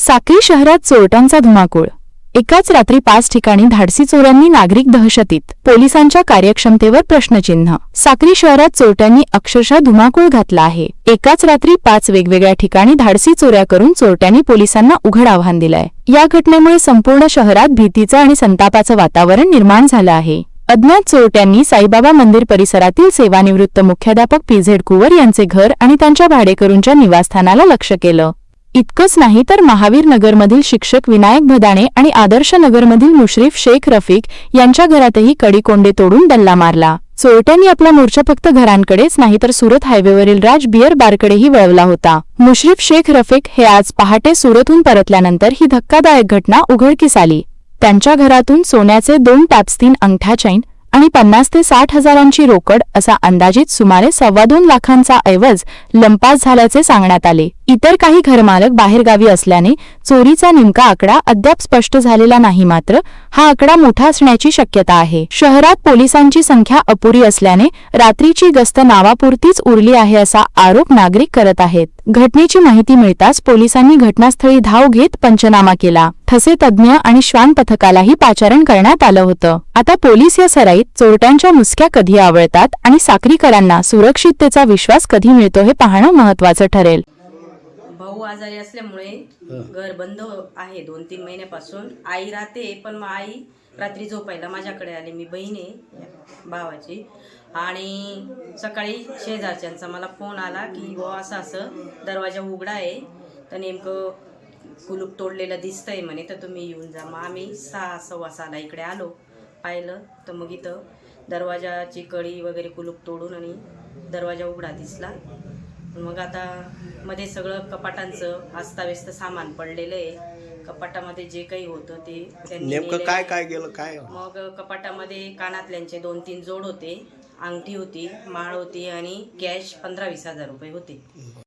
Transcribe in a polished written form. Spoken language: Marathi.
साक्री शहरात चोरट्यांचा धुमाकूळ। एकाच रात्री 5 ठिकाणी धाडसी चोरांनी नागरिक दहशतीत, पोलिसांच्या कार्यक्षमतेवर प्रश्नचिन्ह। साक्री शहरात चोरट्यांनी अक्षरशः धुमाकूळ घातला आहे। एकाच रात्री 5 वेगवेगळ्या ठिकाणी धाडसी चोऱ्या करून चोरट्यांनी पोलिसांना उघड आव्हान दिलंय। या घटनेमुळे संपूर्ण शहरात भीतीचं आणि संतापाचं वातावरण निर्माण झालं आहे। अज्ञात चोरट्यांनी साईबाबा मंदिर परिसरातील सेवानिवृत्त मुख्याध्यापक पीझेड कुवर यांचे घर आणि त्यांच्या भाडेकरूंच्या निवासस्थानाला लक्ष्य केलं। इतकंच नाही तर महावीर नगरमधील शिक्षक विनायक भदाणे आणि आदर्श नगरमधील मुश्रीफ शेख रफीक यांच्या घरातही कડીकोंडे तोडून डल्ला मारला। चोरट्यांनी आपला मोर्चा फक्त घरांकडेच नाही तर सुरत हायवेवरील राज बियर बारकडेही वळवला होता। मुश्रीफ शेख रफीक हे आज पहाटे सुरतहून परतल्यानंतर ही धक्कादायक घटना उघडकीस आली। त्यांच्या घरातून सोन्याचे 2 टॅप्स 3 अंगठा चैन आणि 50 ते 60 हजारांची रोकड असा अंदाजित सुमारे 2.25 लाखांचा ऐवज लंपास झाल्याचे सांगण्यात आले। इतर काही घरमालक बाहेरगावी असल्याने चोरीचा नेमका आकडा अद्याप स्पष्ट झालेला नाही, मात्र हा आकडा मोठा असण्याची शक्यता आहे। शहरात पोलिसांची संख्या अपुरी असल्याने रात्रीची गस्त नावापुरतीच उरली आहे असा आरोप नागरिक करत आहेत। घटनेची माहिती मिळताच पोलिसांनी घटनास्थळी धाव घेत पंचनामा केला। ठसे तज्ञ आणि श्वान पथकालाही पाचारण करण्यात आलं होतं। आता पोलीस या सराईत चोरट्यांच्या मुसक्या कधी आवळतात आणि साक्रीकरांना सुरक्षिततेचा विश्वास कधी मिळतो हे पाहणं महत्त्वाचं ठरेल। भाऊ आजारी असल्यामुळे घर बंद आहे 2-3 महिन्यापासून। आई राहते, पण मग आई रात्री झोपायला माझ्याकडे आली। मी बहीण आहे भावाची, आणि सकाळी शेजारच्यांचा मला फोन आला की असं असं दरवाजा उघडा आहे, तर नेमकं कुलूप तोडलेलं दिसतंय म्हणे, तर तुम्ही येऊन जा। मग आम्ही 6:15 इकडे आलो, पाहिलं तर मग इथं दरवाजाची कडी वगैरे कुलूप तोडून आणि दरवाजा उघडा दिसला। मग आता मध्ये सगळं कपाटांचं अस्ताव्यस्त सामान पडलेलं आहे। कपाटामध्ये जे काही होतं ते नेमकं काय गेलं काय? मग कपाटामध्ये कानातल्यांचे 2-3 जोड होते, अंगठी होती, माळ होती आणि कॅश 15-20 हजार रुपये होते।